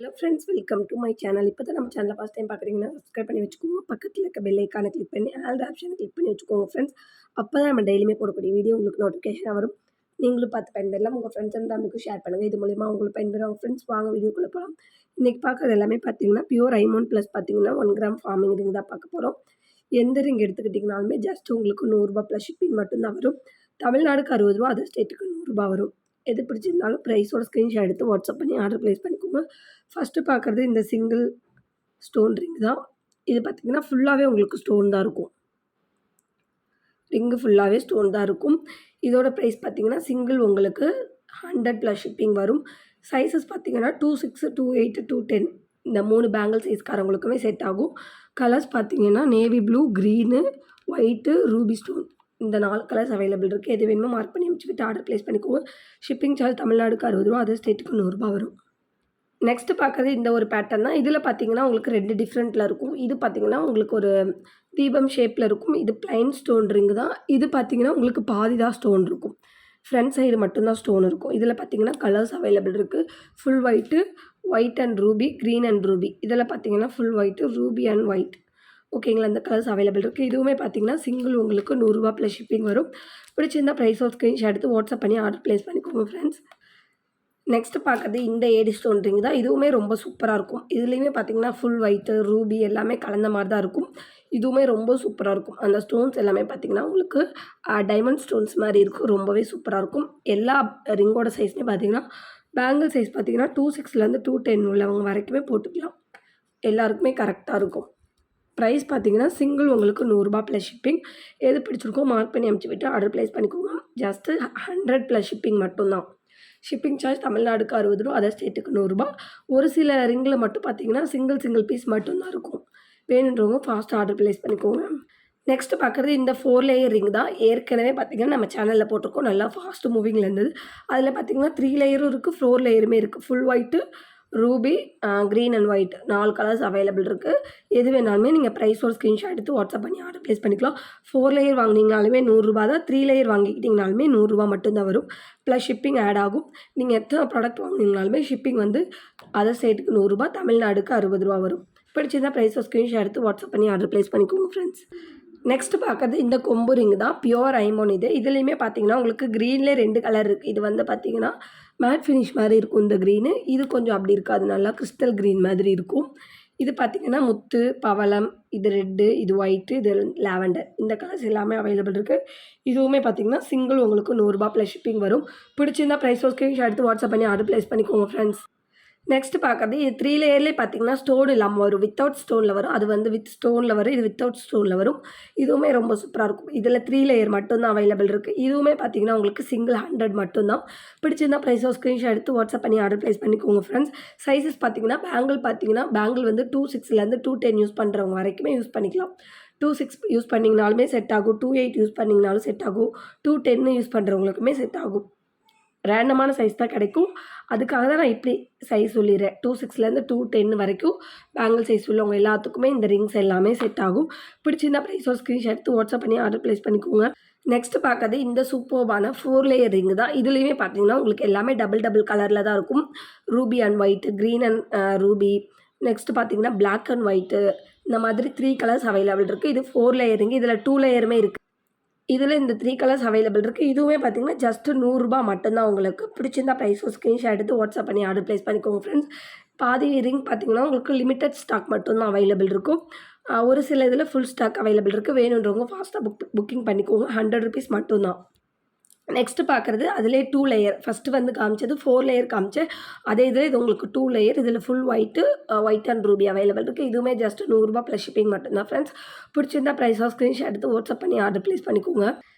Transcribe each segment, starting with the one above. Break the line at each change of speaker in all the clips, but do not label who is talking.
Hello friends, welcome to my channel. இப்போ தான் நம்ம சேனலை ஃபஸ்ட் டைம் பார்க்குறீங்கன்னா சப்ஸ்கிரைப் பண்ணி வச்சுக்கோங்க. பக்கத்தில் இருக்க பெல் ஐக்கானை கிளிக் பண்ணி ஆல் ஆப்ஷனை கிளிக் பண்ணி வச்சுக்கோங்க ஃப்ரெண்ட்ஸ். அப்போ தான் நம்ம டெய்லியுமே போடக்கூடிய வீடியோ உங்களுக்கு நோட்டிஃபிகேஷன் வரும். நீங்களும் பார்த்து பயன்பெறலாம். உங்கள் ஃப்ரெண்ட்ஸ் அண்ட் ஃபேமிலிக்கும் ஷேர் பண்ணுங்கள். இது மூலிமா உங்களுக்கு பயன்பெறும் ஃப்ரெண்ட்ஸ். வாங்க வீடியோக்குள்ளே போகலாம். இன்றைக்கி பார்க்குறது எல்லாமே பார்த்தீங்கன்னா பியூர் ஐமோன் ப்ளஸ் பார்த்தீங்கன்னா 1 கிராம் ஃபார்மிங் ரிங் தான் பார்க்க போகிறோம். எந்த ரிங் எடுத்துக்கிட்டிங்கனாலுமே ஜஸ்ட் உங்களுக்கு ₹100 ப்ளஸ் ஷிப்பிங் மட்டும்தான் வரும். தமிழ்நாடுக்கு ₹60, அதர் ஸ்டேட்டுக்கு ₹100 வரும். எது பிடிச்சிருந்தாலும் ப்ரைஸோட ஸ்க்ரீன்ஷாட் எடுத்து வாட்ஸ்அப் பண்ணி ஆர்டர் ப்ளேஸ் பண்ணிக்கோங்க. ஃபஸ்ட்டு பார்க்குறது இந்த சிங்கிள் ஸ்டோன் ரிங் தான். இது பார்த்திங்கன்னா ஃபுல்லாகவே உங்களுக்கு ஸ்டோன் தான் இருக்கும். ரிங்கு ஃபுல்லாகவே ஸ்டோன் தான் இருக்கும். இதோட ப்ரைஸ் பார்த்திங்கன்னா சிங்கிள் உங்களுக்கு 100 ப்ளஸ் ஷிப்பிங் வரும். சைஸஸ் பார்த்திங்கன்னா 26, 28, 210 இந்த 3 பேங்கிள் சைஸ்காரவங்களுக்குமே செட் ஆகும். கலர்ஸ் பார்த்திங்கன்னா navy blue, green, white, Ruby stone இந்த 4 கலர்ஸ் அவைலபிள் இருக்குது. எது வேணுமோ மார்க் பண்ணி அனுப்பிச்சிட்டு ஆர்டர் ப்ளேஸ் பண்ணிக்கோங்க. ஷிப்பிங் சார்ஜ் தமிழ்நாடுக்கு ₹60, அதர் ஸ்டேட்டுக்கு ₹100 வரும். நெக்ஸ்ட்டு பார்க்குறது இந்த ஒரு பேட்டர்ன் தான். இதில் பார்த்தீங்கன்னா உங்களுக்கு 2 டிஃப்ரெண்ட்டில் இருக்கும். இது பார்த்தீங்கன்னா உங்களுக்கு ஒரு தீபம் ஷேப்பில் இருக்கும். இது ப்ளைன் ஸ்டோன் ரிங் தான். இது பார்த்தீங்கன்னா உங்களுக்கு பாதி தான் ஸ்டோன் இருக்கும். ஃப்ரண்ட் சைடு மட்டும்தான் ஸ்டோன் இருக்கும். இதில் பார்த்தீங்கன்னா கலர்ஸ் அவைலபிள் இருக்குது. Full white, white and Ruby, green and Ruby. இதில் பார்த்தீங்கன்னா full white, Ruby and white. ஓகேங்களா, இந்த கலர்ஸ் அவைலபிள் இருக்குது. இதுவுமே பார்த்தீங்கன்னா சிங்கிள் உங்களுக்கு ₹100 ப்ளஸ் ஷிப்பிங் வரும். பிடிச்சிருந்தா ப்ரைஸ் ஆஃப் ஸ்க்ரீன்ஷாட் எடுத்து வாட்ஸ்அப் பண்ணி ஆர்டர் ப்ளேஸ் பண்ணிக்கோங்க ஃப்ரெண்ட்ஸ். நெக்ஸ்ட்டு பார்க்குறது இந்த ஏடி ஸ்டோன் ரிங் தான். இதுவுமே ரொம்ப சூப்பராக இருக்கும். இதுலேயுமே பார்த்தீங்கன்னா ஃபுல் ஒயிட்டு, ரூபி எல்லாமே கலந்த மாதிரி தான் இருக்கும். இதுவுமே ரொம்ப சூப்பராக இருக்கும். அந்த ஸ்டோன்ஸ் எல்லாமே பார்த்தீங்கன்னா உங்களுக்கு டைமண்ட் ஸ்டோன்ஸ் மாதிரி இருக்கும். ரொம்பவே சூப்பராக இருக்கும். எல்லா ரிங்கோட சைஸ்மே பார்த்தீங்கன்னா பேங்கிள் சைஸ் பார்த்தீங்கன்னா 26லேருந்து 210 உள்ளவங்க வரைக்குமே போட்டுக்கலாம். எல்லாருக்குமே கரெக்டாக இருக்கும். ப்ரைஸ் பார்த்தீங்கன்னா சிங்கிள் உங்களுக்கு ₹100 ப்ளஸ் ஷிப்பிங். எது பிடிச்சிருக்கோ மார்க் பண்ணி அனுப்பிச்சி விட்டு ஆர்டர் ப்ளேஸ் பண்ணிக்கோங்க. ஜஸ்ட்டு 100 ப்ளஸ் ஷிப்பிங் மட்டும்தான். ஷிப்பிங் சார்ஜ் தமிழ்நாடுக்கு ₹60, அதர் ஸ்டேட்டுக்கு ₹100. ஒரு சில ரிங்கில் மட்டும் பார்த்தீங்கன்னா சிங்கிள் பீஸ் மட்டும்தான் இருக்கும். வேணுன்றவங்க ஃபாஸ்ட் ஆர்டர் ப்ளேஸ் பண்ணிக்கோங்க. நெக்ஸ்ட்டு பார்க்குறது இந்த 4 லேயர் ரிங் தான். ஏற்கனவே பார்த்தீங்கன்னா நம்ம சேனலில் போட்டிருக்கோம். நல்லா ஃபாஸ்ட் மூவிங்கில் இருந்தது. அதில் பார்த்தீங்கன்னா 3 லேயரும் இருக்குது, 4 லேயருமே இருக்குது. Full white, Ruby, green and white 4 colours available இருக்குது. எது வேணாலுமே நீங்கள் ப்ரைஸோட ஸ்க்ரீன்ஷாட் எடுத்து வாட்ஸ்அப் பண்ணி ஆர்டர் ப்ளேஸ் பண்ணிக்கலாம். 4 லேயர் வாங்கினீங்கனாலுமே ₹100 தான். 3 லேயர் வாங்கிக்கிட்டிங்கனாலுமே ₹100 மட்டும்தான் வரும். ப்ளஸ் ஷிப்பிங் ஆட் ஆகும். நீங்கள் எத்தனை ப்ராடக்ட் வாங்கினீங்கனாலுமே ஷிப்பிங் வந்து அதர் ஸ்டேட்டுக்கு ₹100, தமிழ்நாடுக்கு ₹60 வரும். பிடிச்சிருந்தா ப்ரைஸோட ஸ்க்ரீன்ஷாட் எடுத்து வாட்ஸ்அப் பண்ணி ஆர்டர் ப்ளேஸ் பண்ணிக்கோங்க ஃப்ரெண்ட்ஸ். நெக்ஸ்ட்டு பார்க்குறது இந்த கொம்பு ரிங் தான். பியூர் ஐமோன் இது. இதுலேயுமே பார்த்தீங்கன்னா உங்களுக்கு க்ரீனில் 2 கலர் இருக்குது. இது வந்து பார்த்தீங்கன்னா மேட் ஃபினிஷ் மாதிரி இருக்கும் இந்த க்ரீனு. இது கொஞ்சம் அப்படி இருக்காது, நல்லா கிறிஸ்டல் க்ரீன் மாதிரி இருக்கும். இது பார்த்திங்கன்னா முத்து, பவளம், இது ரெட்டு, இது ஒயிட்டு, இது லாவெண்டர் இந்த கலர்ஸ் எல்லாமே அவைலபிள் இருக்குது. இதுவுமே பார்த்திங்கன்னா சிங்கிள் உங்களுக்கு ₹100 ப்ளஸ் ஷிப்பிங் வரும். பிடிச்சிருந்தா ப்ரைஸோ ஸ்க்ரீன்ஷாட் எடுத்து வாட்ஸ்அப் பண்ணி ஆர்டர் ப்ளேஸ் பண்ணிக்கோங்க ஃப்ரெண்ட்ஸ். நெக்ஸ்ட்டு பார்க்குறது இது 3 லேயர்லேயே பார்த்தீங்கன்னா ஸ்டோன் இல்லாமல் வரும். வித்தவுட் ஸ்டோனில் வரும். அது வந்து வித் ஸ்டோனில் வரும். இது வித்தவுட் ஸ்டோனில் வரும். இதுவுமே ரொம்ப சூப்பராக இருக்கும். இதில் 3 லேயர் மட்டும்தான் அவைலபிள் இருக்குது. இதுவுமே பார்த்தீங்கன்னா உங்களுக்கு சிங்கிள் 100 மட்டும்தான். பிடிச்சிருந்தா ப்ரைஸோ ஸ்க்ரீன்ஷாட் எடுத்து வாட்ஸ்அப் பண்ணி ஆர்டர் ப்ளேஸ் பண்ணிக்கோங்க ஃப்ரெண்ட்ஸ். சைஸஸ் பார்த்தீங்கன்னா பேங்கிள் வந்து 26லேருந்து 210 யூஸ் பண்ணுறவங்க வரைக்குமே யூஸ் பண்ணிக்கலாம். 26 யூஸ் பண்ணிங்கனாலுமே செட் ஆகும். 28 யூஸ் பண்ணிங்கனாலும் செட் ஆகும். 210 யூஸ் பண்ணுறவங்களுக்குமே செட் ஆகும். ரேண்டமான சைஸ் தான் கிடைக்கும். அதுக்காக தான் நான் இப்படி சைஸ் சொல்லிடுறேன். 26லேருந்து 210 வரைக்கும் பேங்கிள் சைஸ் உள்ளவங்க எல்லாத்துக்குமே இந்த ரிங்ஸ் எல்லாமே செட் ஆகும். பிடிச்சிருந்தா ப்ரைஸோ ஸ்க்ரீன்ஷாட் எடுத்து வாட்ஸ்அப் பண்ணி ஆர்டர் ப்ளேஸ் பண்ணிக்கோங்க. நெக்ஸ்ட்டு பார்க்குறது இந்த சூப்பர்பான 4 லேயர் ரிங் தான். இதுலேயுமே பார்த்தீங்கன்னா உங்களுக்கு எல்லாமே டபுள் கலரில் தான் இருக்கும். Ruby and white, green and Ruby, next பார்த்தீங்கன்னா பிளாக் அண்ட் ஒயிட்டு இந்த மாதிரி 3 கலர்ஸ் அவைலபிள் இருக்குது. இது 4 லேயர் ரிங். இதில் 2 லேயருமே இருக்குது. இதில் இந்த 3 கலர்ஸ் அவைலபிள் இருக்குது. இதுவுமே பார்த்தீங்கன்னா ஜஸ்ட்டு ₹100 மட்டும்தான் உங்களுக்கு. பிடிச்சிருந்தா ப்ரைஸோ ஸ்க்ரீன்ஷாட் எடுத்து வாட்ஸ்அப் பண்ணி ஆர்டர் ப்ளேஸ் பண்ணிக்கோங்க ஃப்ரெண்ட்ஸ். பாதி ரிங் பார்த்தீங்கன்னா உங்களுக்கு லிமிட்டட் ஸ்டாக் மட்டும்தான் அவைலபிள் இருக்கும். ஒரு சில இதில் ஃபுல் ஸ்டாக் அவைலபிள் இருக்குது. வேணுன்றவங்க ஃபாஸ்ட்டாக புக்கிங் பண்ணிக்கோங்க. ₹100 மட்டும்தான். நெக்ஸ்ட்டு பார்க்குறது அதிலே 2 லேயர். ஃபஸ்ட்டு வந்து காமிச்சது 4 லேயர் காமிச்சேன். அதே இதில் இது உங்களுக்கு 2 லேயர். இதில் full white, white and Ruby available இருக்குது. இதுவுமே ஜஸ்ட் ₹100 ப்ளஸ் ஷிப்பிங் மட்டும்தான் ஃப்ரெண்ட்ஸ். பிடிச்சிருந்தா ப்ரைஸாக ஸ்க்ரீன்ஷாட் எடுத்து வாட்ஸ்அப் பண்ணி ஆர்டர் ப்ளேஸ் பண்ணிக்கோங்க.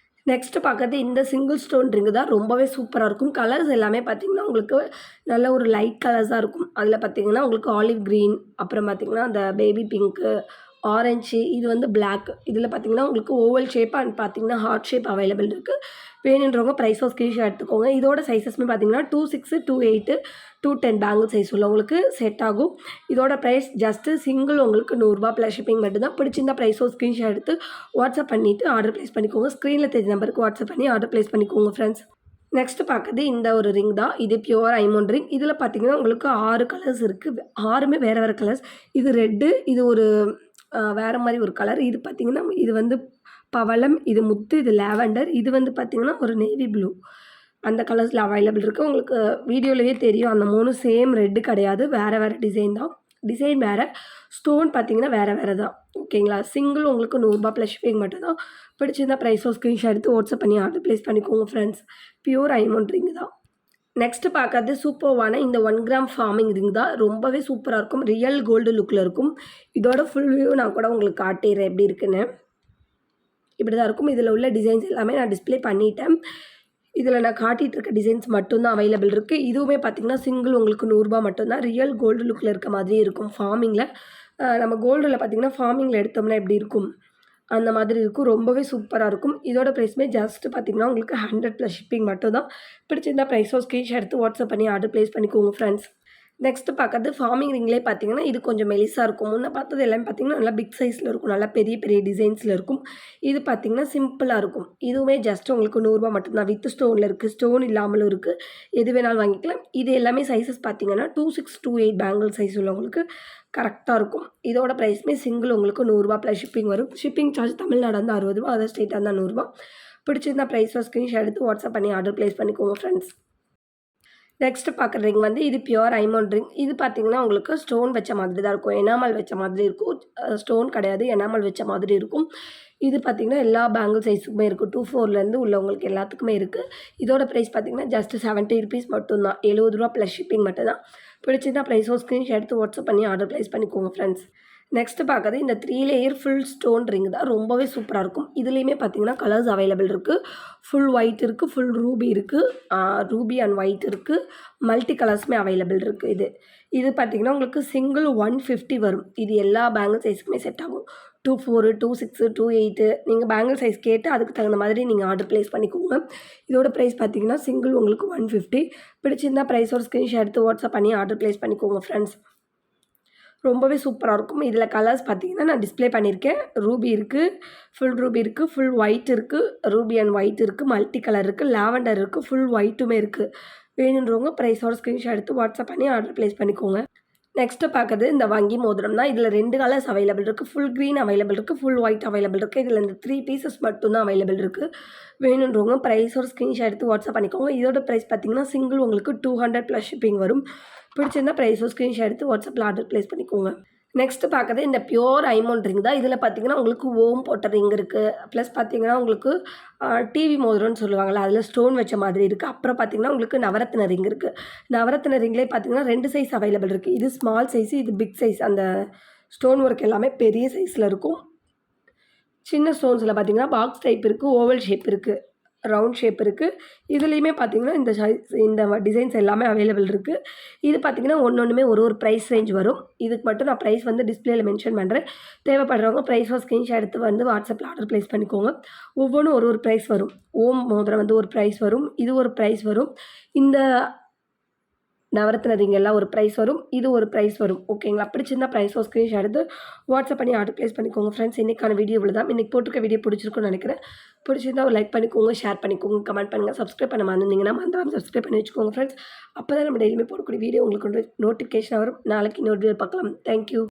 நெக்ஸ்ட்டு பார்க்குறது இந்த சிங்கிள் ஸ்டோன் ரிங் தான். ரொம்பவே சூப்பராக இருக்கும். கலர்ஸ் எல்லாமே பார்த்திங்கன்னா உங்களுக்கு நல்ல ஒரு லைட் கலர்ஸாக இருக்கும். அதில் பார்த்திங்கன்னா உங்களுக்கு ஆலிவ் க்ரீன், அப்புறம் பார்த்திங்கன்னா அந்த பேபி பிங்க்கு, ஆரஞ்சு, இது வந்து பிளாக். இதில் பார்த்திங்கன்னா உங்களுக்கு ஓவல் ஷேப் அண்ட் பார்த்திங்கன்னா ஹார்ட் ஷேப் அவைலபிள் இருக்குது. வேணுன்றவங்க ப்ரைஸோ ஸ்க்ரீன்ஷாட் எடுத்துக்கோங்க. இதோட சைஸஸ்மே பார்த்தீங்கன்னா 26, 28, 210 பேங்கிள் சைஸ் உள்ளவங்களுக்கு செட் ஆகும். இதோட ப்ரைஸ் ஜஸ்ட்டு சிங்கிள் உங்களுக்கு ₹100 ப்ளஸ் ஷிப்பிங் மட்டும்தான். பிடிச்சிருந்தா ப்ரைஸோ ஸ்க்ரீன்ஷாட் எடுத்து வாட்ஸ்அப் பண்ணிவிட்டு ஆர்டர் ப்ளேஸ் பண்ணிக்கோங்க. ஸ்க்ரீனில் தெரிஞ்ச நம்பருக்கு வாட்ஸ்அப் பண்ணி ஆர்டர் ப்ளேஸ் பண்ணிக்கோங்க ஃப்ரெண்ட்ஸ். நெக்ஸ்ட்டு பார்க்குறது இந்த ஒரு ரிங் தான். இது பியூர் ஐமண்ட் ரிங். இதில் பார்த்தீங்கன்னா உங்களுக்கு 6 கலர்ஸ் இருக்குது. 6மே வேறு வேறு கலர்ஸ். இது ரெட்டு, இது ஒரு வேறு மாதிரி ஒரு கலர். இது பார்த்தீங்கன்னா இது வந்து பவளம், இது முத்து, இது லாவெண்டர், இது வந்து பார்த்தீங்கன்னா ஒரு நேவி ப்ளூ. அந்த கலர்ஸில் அவைலபிள் இருக்குது. உங்களுக்கு வீடியோலேயே தெரியும் அந்த 3 சேம் ரெட்டு கிடையாது. வேறு வேறு டிசைன் தான். டிசைன் வேறு, ஸ்டோன் பார்த்தீங்கன்னா வேறு வேறு தான். ஓகேங்களா? சிங்கிள் உங்களுக்கு ரூ. 100 ப்ளஸ் ஷிப்பிங் மட்டும் தான். பிடிச்சிருந்தா ப்ரைஸோ ஸ்க்ரீன்ஷாட் எடுத்து வாட்ஸ்அப் பண்ணி ஆர்டர் ப்ளேஸ் பண்ணிக்கோங்க ஃப்ரெண்ட்ஸ். பியூர் ஐமண்ட் ரிங் தான். நெக்ஸ்ட்டு பார்க்கறது சூப்பர்வான இந்த 1 கிராம் ஃபார்மிங் ரிங் தான். ரொம்பவே சூப்பராக இருக்கும். ரியல் கோல்டு லுக்கில் இருக்கும். இதோட ஃபுல் வியூ நான் கூட உங்களுக்கு காட்டிடுறேன் எப்படி இருக்குன்னு. இப்படி தான் இருக்கும். இதில் உள்ள டிசைன்ஸ் எல்லாமே நான் டிஸ்ப்ளே பண்ணிட்டேன். இதில் நான் காட்டிகிட்டு இருக்க டிசைன்ஸ் மட்டும்தான் அவைலபிள் இருக்குது. இதுவுமே பார்த்திங்கன்னா சிங்கிள் உங்களுக்கு ரூ. 100 மட்டும்தான். ரியல் கோல்டு லுக்கில் இருக்க மாதிரி இருக்கும் ஃபார்மிங்கில். நம்ம கோல்டில் பார்த்திங்கன்னா ஃபார்மிங்கில் எடுத்தோம்னா எப்படி இருக்கும் அந்த மாதிரி இருக்கும். ரொம்பவே சூப்பராக இருக்கும். இதோட ப்ரைஸுமே ஜஸ்ட் பார்த்திங்கன்னா உங்களுக்கு 100 ப்ளஸ் ஷிப்பிங் மட்டும்தான். பிடிச்சிருந்தா ப்ரைஸோ ஸ்க்ரீன்ஷாட் எடுத்து வாட்ஸ்அப் பண்ணி ஆர்டர் ப்ளேஸ் பண்ணிக்கோங்க ஃப்ரெண்ட்ஸ். நெக்ஸ்ட்டு பார்க்கறது ஃபார்மிங் ரிங்லேயே பார்த்தீங்கன்னா இது கொஞ்சம் மெலிசாக இருக்கும். முன்ன பார்த்தது எல்லாமே பார்த்தீங்கன்னா நல்லா பிக் சைஸில் இருக்கும். நல்லா பெரிய பெரிய டிசைன்ஸில் இருக்கும். இது பார்த்தீங்கன்னா சிம்பிளாக இருக்கும். இதுவுமே ஜஸ்ட் உங்களுக்கு ரூ. 100 மட்டும்தான். வித் ஸ்டோனில் இருக்குது, ஸ்டோன் இல்லாமலும் இருக்குது. எது வேணாலும் வாங்கிக்கலாம். இது எல்லாமே சைஸஸ் பார்த்தீங்கன்னா 26, 28 பேங்கிள் சைஸ் உள்ளவங்களுக்கு கரெக்டாக இருக்கும். இதோட ப்ரைஸுமே சிங்கிள் உங்களுக்கு ரூ. 100 ப்ளஸ் ஷிப்பிங் வரும். ஷிப்பிங் சார்ஜ் தமிழ்நாடு வந்து ரூ. 60, அதர் ஸ்டேட்டாக இருந்தால் ரூ. 100. பிடிச்சிருந்தா ப்ரைஸோ ஸ்க்ரீன்ஷாட் எடுத்து வாட்ஸ்அப் பண்ணி ஆர்டர் ப்ளேஸ் பண்ணிக்கோங்க ஃப்ரெண்ட்ஸ். நெக்ஸ்ட்டு பார்க்குற ரிங் வந்து இது பியூர் ஐமண்ட் ரிங். இது பார்த்தீங்கன்னா உங்களுக்கு ஸ்டோன் வச்ச மாதிரி தான் இருக்கும். எனாமல் வச்ச மாதிரி இருக்கும். ஸ்டோன் கிடையாது, எனாமல் வச்ச மாதிரி இருக்கும். இது பார்த்தீங்கன்னா எல்லா பேங்கிள் சைஸுக்குமே இருக்குது. 24லேருந்து உள்ளவங்களுக்கு எல்லாத்துக்குமே இருக்குது. இதோட ப்ரைஸ் பார்த்தீங்கன்னா ஜஸ்ட் 70 ருபீஸ் மட்டும்தான். ரூ. 70 ப்ளஸ் ஷிப்பிங் மட்டும்தான். பிடிச்சிருந்தா ப்ரைஸோ ஸ்க்ரீன்ஷாட் எடுத்து வாட்ஸ்அப் பண்ணி ஆர்டர் ப்ளேஸ் பண்ணிக்கோங்க ஃப்ரெண்ட்ஸ். நெக்ஸ்ட்டு பார்க்குறது இந்த 3 லேயர் ஃபுல் ஸ்டோன் ரிங் தான். ரொம்பவே சூப்பராக இருக்கும். இதுலேயுமே பார்த்தீங்கன்னா கலர்ஸ் அவைலபிள் இருக்குது. ஃபுல் ஒயிட் இருக்குது, ஃபுல் ரூபி இருக்குது, ரூபி அண்ட் ஒயிட் இருக்குது. மல்டி கலர்ஸுமே அவைலபிள் இருக்குது. இது பார்த்தீங்கன்னா உங்களுக்கு சிங்கிள் 150 வரும். இது எல்லா பேங்கிள் சைஸுக்குமே செட் ஆகும். 24, 26, 28 நீங்கள் பேங்கிள் சைஸ் கேட்டு அதுக்கு தகுந்த மாதிரி நீங்கள் ஆர்டர் ப்ளேஸ் பண்ணிக்கோங்க. இதோட ப்ரைஸ் பார்த்தீங்கன்னா சிங்கிள் உங்களுக்கு 150. பிடிச்சிருந்தா ப்ரைஸோட ஸ்க்ரீன்ஷாட் எடுத்து வாட்ஸ்அப் பண்ணி ஆர்டர் ப்ளேஸ் பண்ணிக்கோங்க ஃப்ரெண்ட்ஸ். ரொம்பவே சூப்பராக இருக்கும். இதில் கலர்ஸ் பார்த்தீங்கன்னா நான் டிஸ்ப்ளே பண்ணியிருக்கேன். ரூபி இருக்குது, ஃபுல் ரூபி இருக்குது, ஃபுல் ஒயிட் இருக்குது, ரூபி அண்ட் ஒயிட் இருக்குது, மல்டி கலர் இருக்குது, லாவெண்டர் இருக்குது, ஃபுல் ஒயிட்டுமே இருக்குது. வேணுன்றவங்க ப்ரைஸோட ஸ்க்ரீன்ஷாட் எடுத்து வாட்ஸ்அப் பண்ணி ஆர்டர் ப்ளேஸ் பண்ணிக்கோங்க. நெக்ஸ்ட்டு பார்க்குறது இந்த வங்கி மோதிரம் தான். இதில் 2 கலர்ஸ் அவைலபிள் இருக்குது. ஃபுல் க்ரீன் அவைலபிள் இருக்குது, ஃபுல் ஒயிட் அவைலபிள் இருக்குது. இதில் இந்த 3 பீசஸ் மட்டும்தான் அவைலபிள் இருக்குது. வேணுன்றவங்க ப்ரைஸோட ஸ்க்ரீன்ஷாட் எடுத்து வாட்ஸ்அப் பண்ணிக்கோங்க. இதோட ப்ரைஸ் பார்த்தீங்கன்னா சிங்கிள் உங்களுக்கு 200 ப்ளஸ் ஷிப்பிங் வரும். பிடிச்சிருந்தா ப்ரைஸோ ஸ்க்ரீன்ஷாட் எடுத்து வாட்ஸ்அப்பில் ஆர்டர் ப்ளேஸ் பண்ணிக்கோங்க. நெக்ஸ்ட்டு பார்க்குறது இந்த பியூர் ஐமண்ட் ரிங் தான். இதில் பார்த்தீங்கன்னா உங்களுக்கு ஓம் போட்ட ரிங் இருக்குது. ப்ளஸ் பார்த்தீங்கன்னா உங்களுக்கு டிவி மோதிரம்னு சொல்லுவாங்கள்ல, அதில் ஸ்டோன் வச்ச மாதிரி இருக்குது. அப்புறம் பார்த்தீங்கன்னா உங்களுக்கு நவரத்ன ரிங் இருக்குது. நவரத்ன ரிங்லேயே பார்த்தீங்கன்னா 2 சைஸ் அவைலபிள் இருக்குது. இது ஸ்மால் சைஸு, இது பிக் சைஸ். அந்த ஸ்டோன் ஒர்க் எல்லாமே பெரிய சைஸில் இருக்கும். சின்ன ஸ்டோன்ஸில் பார்த்தீங்கன்னா பாக்ஸ் டைப் இருக்குது, ஓவல் ஷேப் இருக்குது, ரவுண்ட் ஷேப் இருக்குது. இதுலேயுமே பார்த்தீங்கன்னா இந்த டிசைன்ஸ் எல்லாமே அவைலபிள் இருக்குது. இது பார்த்தீங்கன்னா ஒன்றுமே ஒரு ப்ரைஸ் ரேஞ்ச் வரும். இதுக்கு மட்டும் நான் ப்ரைஸ் வந்து டிஸ்பிளேயில் மென்ஷன் பண்ணுறேன். தேவைப்படுறவங்க ப்ரைஸோ ஸ்க்ரீன்ஷாட் எடுத்து வந்து வாட்ஸ்அப்பில் ஆர்டர் ப்ளேஸ் பண்ணிக்கோங்க. ஒவ்வொன்றும் ஒரு ப்ரைஸ் வரும். ஓம் மோதிரம் வந்து ஒரு ப்ரைஸ் வரும், இது ஒரு ப்ரைஸ் வரும். இந்த நவரத்ன ரிங் எல்லாம் ஒரு ப்ரைஸ் வரும், இது ஒரு ப்ரைஸ் வரும். ஓகேங்களா? பிடிச்சிருந்தா ப்ரைஸோ ஸ்க்ரீன்ஷாட் எடுத்து வாட்ஸ்அப் பண்ணி ஆர்டர் ப்ளேஸ் பண்ணிக்கோங்க ஃப்ரெண்ட்ஸ். இன்றைக்கான வீடியோ இவ்வளோ தான். இன்றைக்கி போட்டிருக்க வீடியோ பிடிச்சிருக்குன்னு நினைக்கிறேன். பிடிச்சிருந்தா ஒரு லைக் பண்ணிக்கோங்க, ஷேர் பண்ணிக்கோங்க, கமெண்ட் பண்ணுங்கள். சப்ஸ்கிரைப் பண்ண மறந்துருந்தீங்கன்னா மறந்துடாமல் சப்ஸ்கிரைப் பண்ணி வச்சுக்கோங்க ஃப்ரெண்ட்ஸ். அப்போ தான் நம்ம டெய்லியுமே போடக்கூடிய வீடியோ உங்களுக்கு நோட்டிஃபிகேஷன் வரும். நாளைக்கு இன்னொரு வீடியோ பார்க்கலாம். தேங்க்யூ.